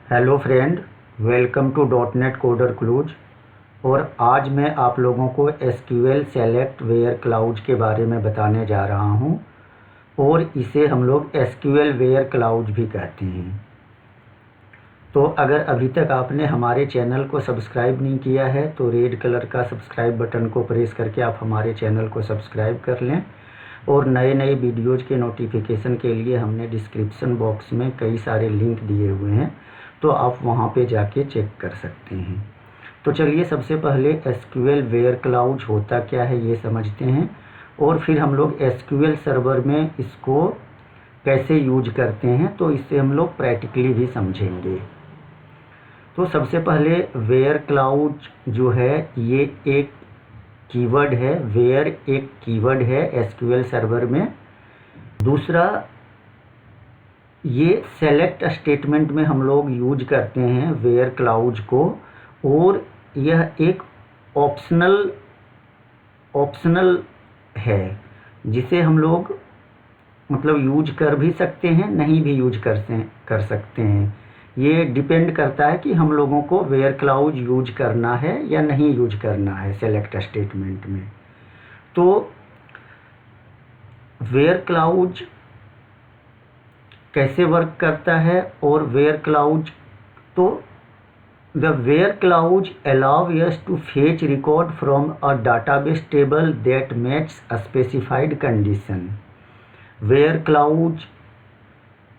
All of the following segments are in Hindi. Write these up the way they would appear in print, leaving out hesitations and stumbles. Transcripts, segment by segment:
Hello friend, welcome to dotnet coder clues. और आज मैं आप लोगों को एसक्यूएल सेलेक्ट वेयर क्लाउज के बारे में बताने जा रहा हूं, और इसे हम लोग एसक्यूएल वेयर क्लाउज भी कहते हैं। तो अगर अभी तक आपने हमारे चैनल को सब्सक्राइब नहीं किया है तो रेड कलर का सब्सक्राइब बटन को प्रेस करके आप हमारे चैनल को सब्सक्राइब कर लें। और नए नए वीडियोज़ के नोटिफिकेशन के लिए हमने डिस्क्रिप्शन बॉक्स में कई सारे लिंक दिए हुए हैं, तो आप वहां पे जाके चेक कर सकते हैं। तो चलिए सबसे पहले एसक्यूएल वेयर क्लाउज होता क्या है ये समझते हैं, और फिर हम लोग एसक्यूएल सर्वर में इसको कैसे यूज करते हैं तो इससे हम लोग प्रैक्टिकली भी समझेंगे। तो सबसे पहले वेयर क्लाउज जो है ये एक कीवर्ड है। वेयर एक कीवर्ड है एसक्यूएल सर्वर में। दूसरा, ये सेलेक्ट स्टेटमेंट में हम लोग यूज करते हैं वेयर क्लाउज को, और यह एक ऑप्शनल है जिसे हम लोग मतलब यूज कर भी सकते हैं, नहीं भी यूज कर सकते हैं। ये डिपेंड करता है कि हम लोगों को वेयर क्लाउज यूज करना है या नहीं यूज करना है सेलेक्ट स्टेटमेंट में। तो वेयर क्लाउज कैसे वर्क करता है, और वेयर क्लाउज तो the where clause allow us to fetch record from a database table that meets a specified condition। Where clause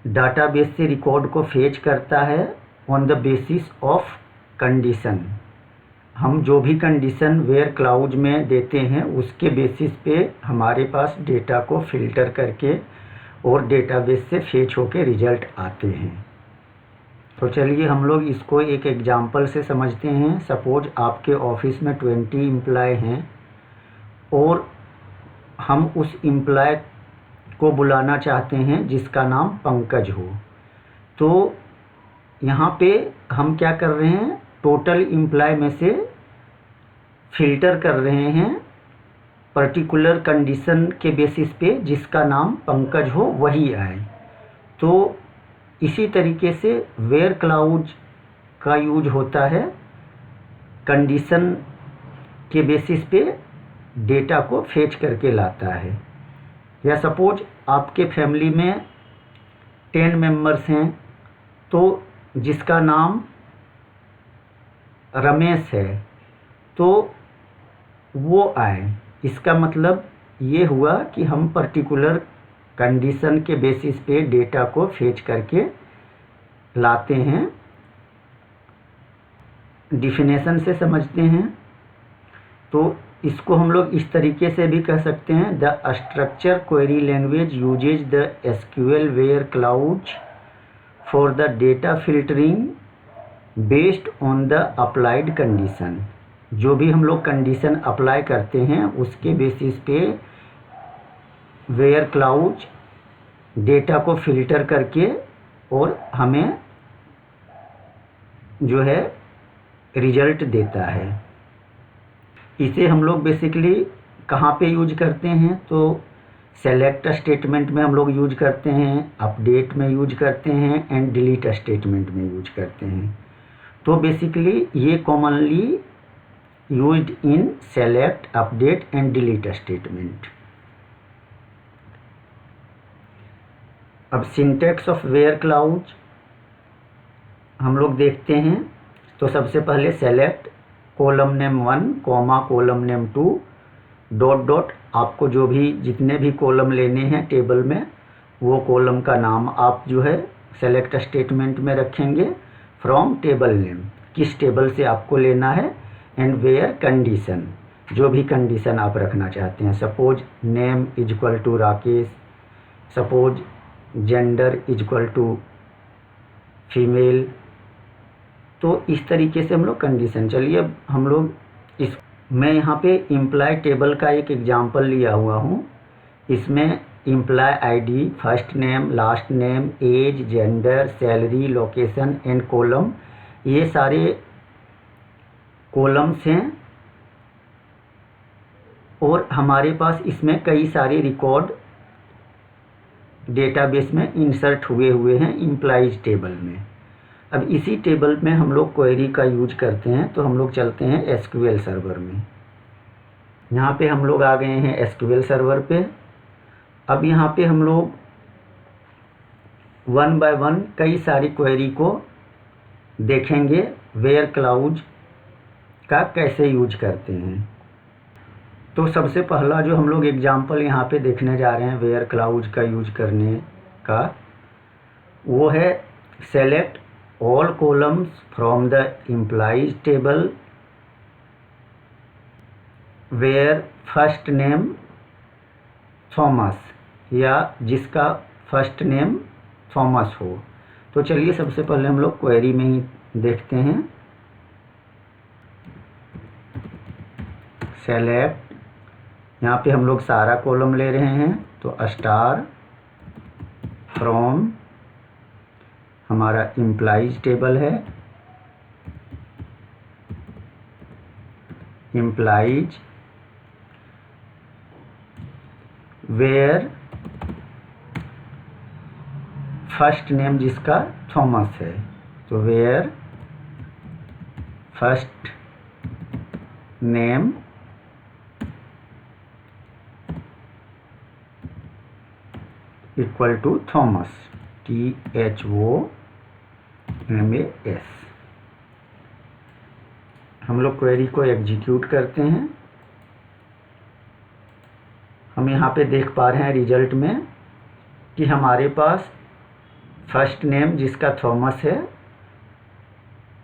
database से रिकॉर्ड को फेच करता है on the basis of condition. हम जो भी कंडीशन वेयर क्लाउज में देते हैं उसके बेसिस पे हमारे पास डेटा को फिल्टर करके और डेटाबेस से फेच होके रिजल्ट आते हैं। तो चलिए हम लोग इसको एक एग्जांपल से समझते हैं। सपोज आपके ऑफिस में 20 एम्प्लॉय हैं और हम उस एम्प्लॉय को बुलाना चाहते हैं जिसका नाम पंकज हो। तो यहाँ पे हम क्या कर रहे हैं, टोटल एम्प्लॉय में से फिल्टर कर रहे हैं पर्टिकुलर कंडीशन के बेसिस पे जिसका नाम पंकज हो वही आए। तो इसी तरीके से वेयर क्लाउज का यूज होता है कंडीशन के बेसिस पे डेटा को फेच करके लाता है। या सपोज आपके फैमिली में 10 मेंबर्स हैं, तो जिसका नाम रमेश है तो वो आए। इसका मतलब ये हुआ कि हम पर्टिकुलर कंडीशन के बेसिस पे डेटा को फेच करके लाते हैं। डिफिनेशन से समझते हैं तो इसको हम लोग इस तरीके से भी कह सकते हैं, the structure query language uses the SQL where clause for the data filtering based on the applied condition. जो भी हम लोग कंडीशन अप्लाई करते हैं उसके बेसिस पे वेयर क्लाउज डेटा को फिल्टर करके और हमें जो है रिजल्ट देता है। इसे हम लोग बेसिकली कहाँ पे यूज करते हैं, तो सेलेक्ट स्टेटमेंट में हम लोग यूज करते हैं, अपडेट में यूज करते हैं, एंड डिलीट स्टेटमेंट में यूज करते हैं। तो बेसिकली ये commonly used in select, update and delete statement. अब सिंटैक्स ऑफ वेयर क्लाउज हम लोग देखते हैं। तो सबसे पहले select column name 1 comma column name 2 dot dot, आपको जो भी जितने भी कॉलम लेने हैं टेबल में वो कॉलम का नाम आप जो है सेलेक्ट स्टेटमेंट में रखेंगे। फ्रॉम टेबल नेम, किस टेबल से आपको लेना है, एंड वेयर कंडीशन, जो भी कंडीशन आप रखना चाहते हैं। Suppose name is equal to Rakesh, suppose gender is equal to female. तो इस तरीके से हम लोग कंडीशन। चलिए अब हम लोग मैं यहाँ पे एम्प्लॉय टेबल का एक एग्जांपल लिया हुआ हूँ। इसमें employ ID, first name, last name, age, gender, salary, location and column, ये सारे कॉलम्स हैं। और हमारे पास इसमें कई सारे रिकॉर्ड डेटाबेस में इंसर्ट हुए हैं एम्प्लॉयज टेबल में। अब इसी टेबल में हम लोग क्वेरी का यूज करते हैं, तो हम लोग चलते हैं एसक्यूएल सर्वर में। यहाँ पे हम लोग आ गए हैं एसक्यूएल सर्वर पे। अब यहाँ पे हम लोग वन बाय वन कई सारी क्वेरी को देखेंगे, वेयर क्लाउज का कैसे यूज करते हैं। तो सबसे पहला जो हम लोग एग्जाम्पल यहाँ पे देखने जा रहे हैं वेयर क्लाउज का यूज करने का, वो है select all columns from the employees table where first name Thomas, या जिसका फर्स्ट नेम थॉमस हो। तो चलिए सबसे पहले हम लोग क्वेरी में ही देखते हैं। सेलेक्ट, यहाँ पे हम लोग सारा कॉलम ले रहे हैं, तो स्टार फ्रॉम हमारा एम्प्लॉइज टेबल है, एम्प्लॉइज वेयर फर्स्ट नेम जिसका थॉमस है, तो where first name equal to Thomas, THOMAS। हम लोग क्वेरी को एग्जीक्यूट करते हैं। हम यहाँ पे देख पा रहे हैं रिजल्ट में कि हमारे पास फर्स्ट नेम जिसका थॉमस है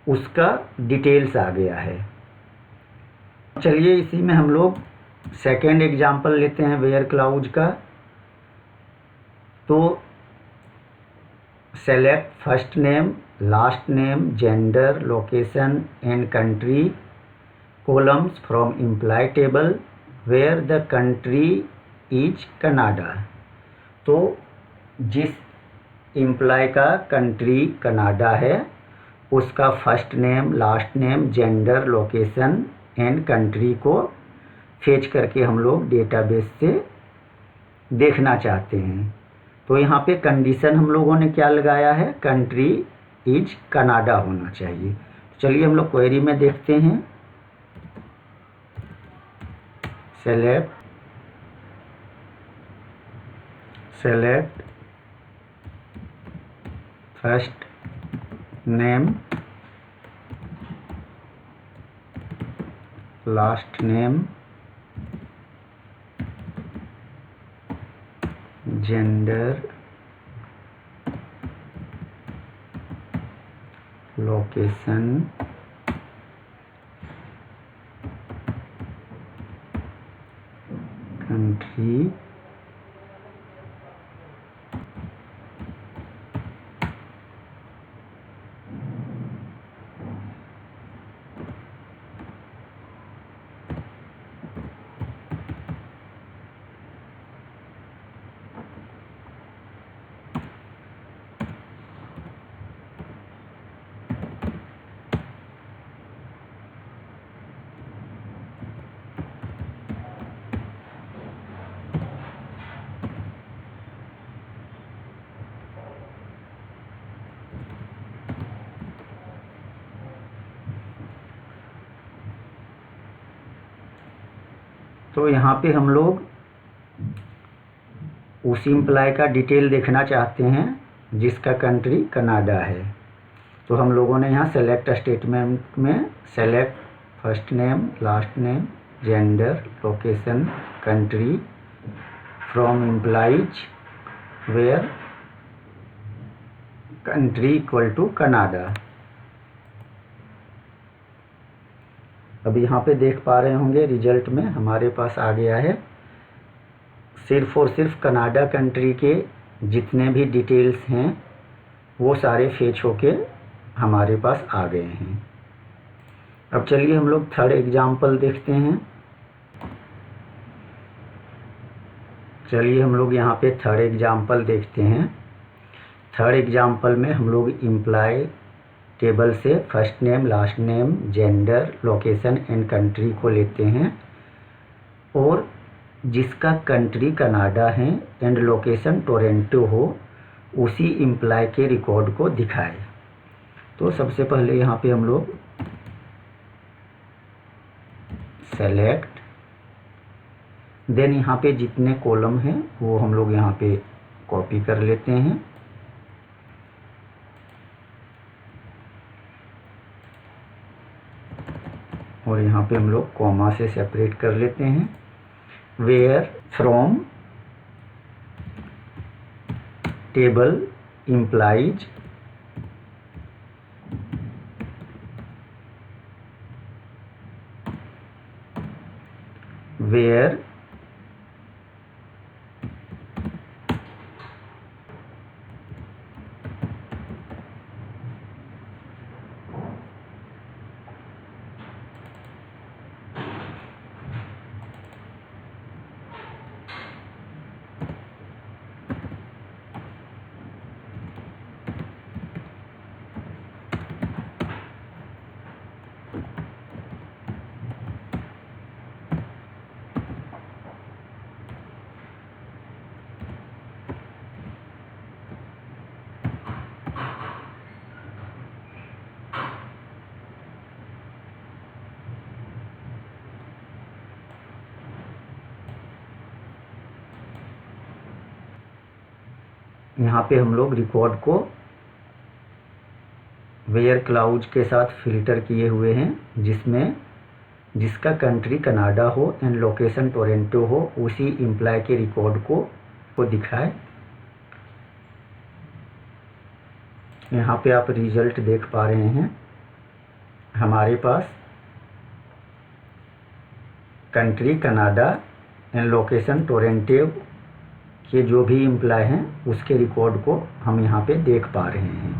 उसका डिटेल्स आ गया है। चलिए इसी में हम लोग सेकेंड एग्जाम्पल लेते हैं वेयर क्लाउज का। तो select first name, last name, gender, location and country columns from employ table where the country is Canada. तो जिस एम्प्लॉय का कंट्री कनाडा है उसका first name, last name, gender, location and country को फेच करके हम लोग डेटाबेस से देखना चाहते हैं। तो यहाँ पे कंडीशन हम लोगों ने क्या लगाया है, कंट्री इज कनाडा होना चाहिए। चलिए हम लोग क्वेरी में देखते हैं। Select first name, last name, gender, location, country, तो यहाँ पे हम लोग उसी एम्प्लॉय का डिटेल देखना चाहते हैं जिसका कंट्री कनाडा है। तो हम लोगों ने यहाँ सेलेक्ट स्टेटमेंट में select first name, last name, gender, location, country from employees where country equal to Canada. अब यहाँ पे देख पा रहे होंगे रिजल्ट में हमारे पास आ गया है सिर्फ और सिर्फ कनाडा कंट्री के जितने भी डिटेल्स हैं वो सारे फेच होके हमारे पास आ गए हैं। अब चलिए हम लोग थर्ड एग्जाम्पल देखते हैं। चलिए हम लोग यहाँ पे थर्ड एग्जाम्पल देखते हैं। थर्ड एग्जाम्पल में हम लोग एम्प्लॉय टेबल से first name, last name, gender, location and country को लेते हैं और जिसका कंट्री कनाडा है एंड लोकेशन टोरंटो हो उसी एम्प्लॉय के रिकॉर्ड को दिखाए। तो सबसे पहले यहाँ पे हम लोग सेलेक्ट, देन यहाँ पे जितने कॉलम हैं वो हम लोग यहाँ पे कॉपी कर लेते हैं, और यहाँ पे हम लोग कॉमा से सेपरेट कर लेते हैं। Where from table employees where यहाँ पे हम लोग रिकॉर्ड को वेयर क्लाउज के साथ फिल्टर किए हुए हैं, जिसमें जिसका कंट्री कनाडा हो एंड लोकेशन टोरंटो हो उसी एम्प्लॉय के रिकॉर्ड को दिखाए। यहाँ पे आप रिजल्ट देख पा रहे हैं, हमारे पास country Canada and location Toronto के जो भी एम्प्लॉय हैं उसके रिकॉर्ड को हम यहाँ पे देख पा रहे हैं।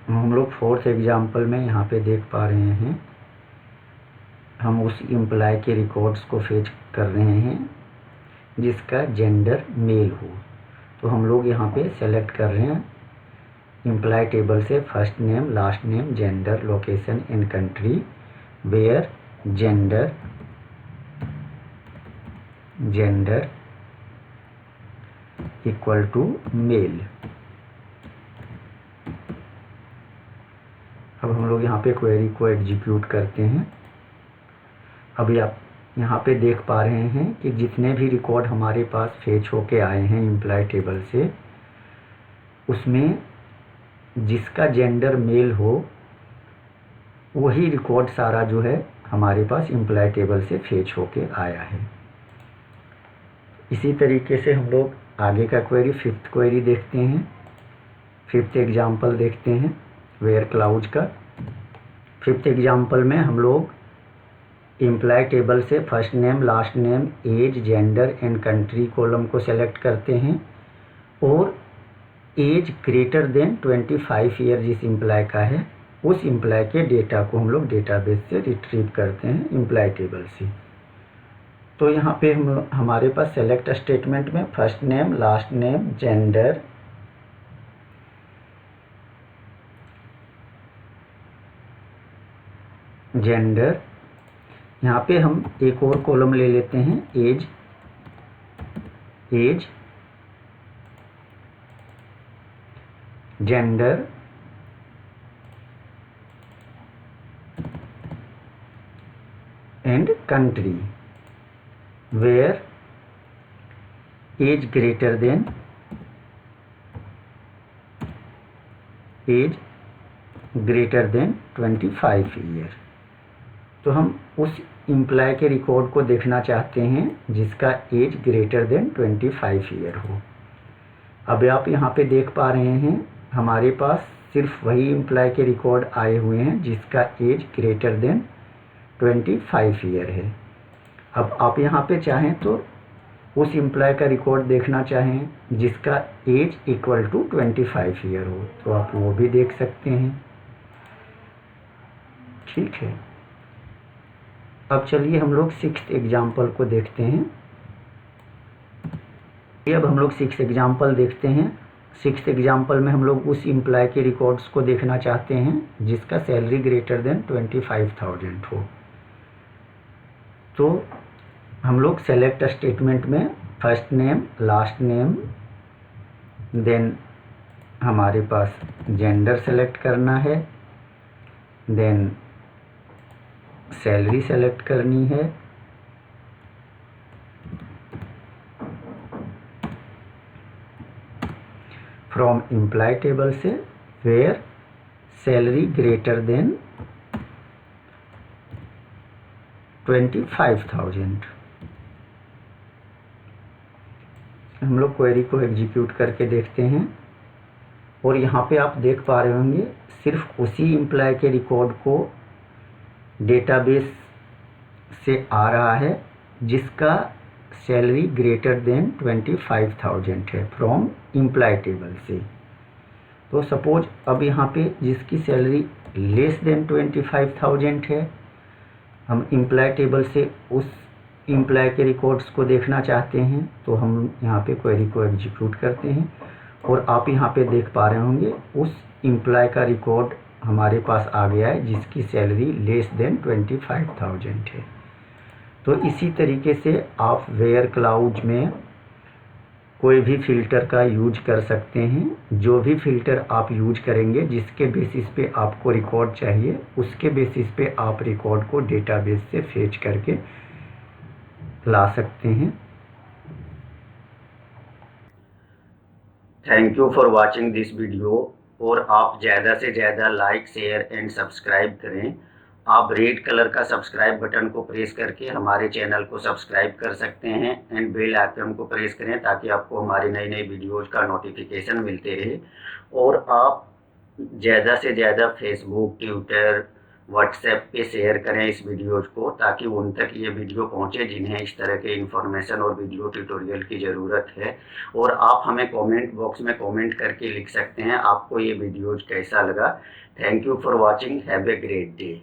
हम लोग फोर्थ एग्जाम्पल में यहाँ पे देख पा रहे हैं, हम उस एम्प्लॉय के रिकॉर्ड्स को फेच कर रहे हैं जिसका जेंडर मेल हो। तो हम लोग यहाँ पे सेलेक्ट कर रहे हैं एम्प्लॉय टेबल से first name, last name, gender, location and country, where gender equal to male. अब हम लोग यहाँ पे क्वेरी को एग्जीक्यूट करते हैं। अभी आप यहाँ पे देख पा रहे हैं कि जितने भी रिकॉर्ड हमारे पास फेच होके आए हैं एम्प्लॉय टेबल से, उसमें जिसका जेंडर मेल हो वही रिकॉर्ड सारा जो है हमारे पास एम्प्लॉय टेबल से फेच होके आया है। इसी तरीके से हम लोग आगे का क्वेरी, फिफ्थ क्वेरी देखते हैं, फिफ्थ एग्जाम्पल देखते हैं वेयर क्लाउज का। फिफ्थ एग्जाम्पल में हम लोग एम्प्लॉय टेबल से first name, last name, age, gender and country column को सेलेक्ट करते हैं, और एज ग्रेटर देन 25 ईयर जिस एम्प्लॉय का है उस एम्प्लॉय के डेटा को हम लोग डेटाबेस से रिट्रीव करते हैं एम्प्लॉय टेबल से। तो यहाँ पे हमारे पास सेलेक्ट स्टेटमेंट में first name, last name, gender, यहाँ पे हम एक और कॉलम ले लेते हैं age, gender, and country, where age greater than 25 year. तो हम उस एम्प्लॉय के रिकॉर्ड को देखना चाहते हैं जिसका एज ग्रेटर देन 25 ईयर हो। अब आप यहाँ पे देख पा रहे हैं हमारे पास सिर्फ वही एम्प्लॉय के रिकॉर्ड आए हुए हैं जिसका एज ग्रेटर देन 25 ईयर है। अब आप यहाँ पे चाहें तो उस एम्प्लॉय का रिकॉर्ड देखना चाहें जिसका एज इक्वल टू 25 ईयर हो तो आप वो भी देख सकते हैं। ठीक है, अब चलिए हम लोग सिक्स्थ एग्जाम्पल को देखते हैं। अब हम लोग सिक्स्थ एग्जाम्पल देखते हैं। सिक्स्थ एग्जाम्पल में हम लोग उस एम्प्लॉय के रिकॉर्ड्स को देखना चाहते हैं जिसका सैलरी ग्रेटर देन 25,000 हो। तो हम लोग सेलेक्ट स्टेटमेंट में first name, last name, then हमारे पास जेंडर सेलेक्ट करना है, देन सैलरी सेलेक्ट करनी है, फ्रॉम एम्प्लॉय टेबल से वेयर सैलरी ग्रेटर देन 25,000। हम लोग क्वेरी को एग्जीक्यूट करके देखते हैं और यहाँ पे आप देख पा रहे होंगे सिर्फ उसी एम्प्लॉय के रिकॉर्ड को डेटाबेस से आ रहा है जिसका सैलरी ग्रेटर देन 25,000 है फ्रॉम एम्प्लॉय टेबल से। तो सपोज अब यहाँ पे जिसकी सैलरी लेस देन 25,000 है, हम एम्प्लॉय टेबल से उस एम्प्लॉय के रिकॉर्ड्स को देखना चाहते हैं, तो हम यहाँ पे क्वेरी को एग्जीक्यूट करते हैं और आप यहाँ पे देख पा रहे होंगे उस एम्प्लॉय का रिकॉर्ड हमारे पास आ गया है जिसकी सैलरी लेस देन 25,000 है। तो इसी तरीके से आप वेयर क्लाउज में कोई भी फ़िल्टर का यूज कर सकते हैं। जो भी फ़िल्टर आप यूज करेंगे, जिसके बेसिस पे आपको रिकॉर्ड चाहिए, उसके बेसिस पे आप रिकॉर्ड को डेटाबेस से फेच करके ला सकते हैं। Thank you for watching this video. और आप ज़्यादा से ज़्यादा लाइक, शेयर एंड सब्सक्राइब करें। आप रेड कलर का सब्सक्राइब बटन को प्रेस करके हमारे चैनल को सब्सक्राइब कर सकते हैं एंड बेल आइकन को प्रेस करें ताकि आपको हमारी नई नई वीडियोज़ का नोटिफिकेशन मिलते रहे। और आप ज़्यादा से ज़्यादा फेसबुक, ट्विटर, व्हाट्सएप पे शेयर करें इस वीडियोज़ को ताकि उन तक ये वीडियो पहुंचे जिन्हें इस तरह के इन्फॉर्मेशन और वीडियो ट्यूटोरियल की ज़रूरत है। और आप हमें कमेंट बॉक्स में कमेंट करके लिख सकते हैं आपको ये वीडियोज़ कैसा लगा। Thank you for watching. Have a great day.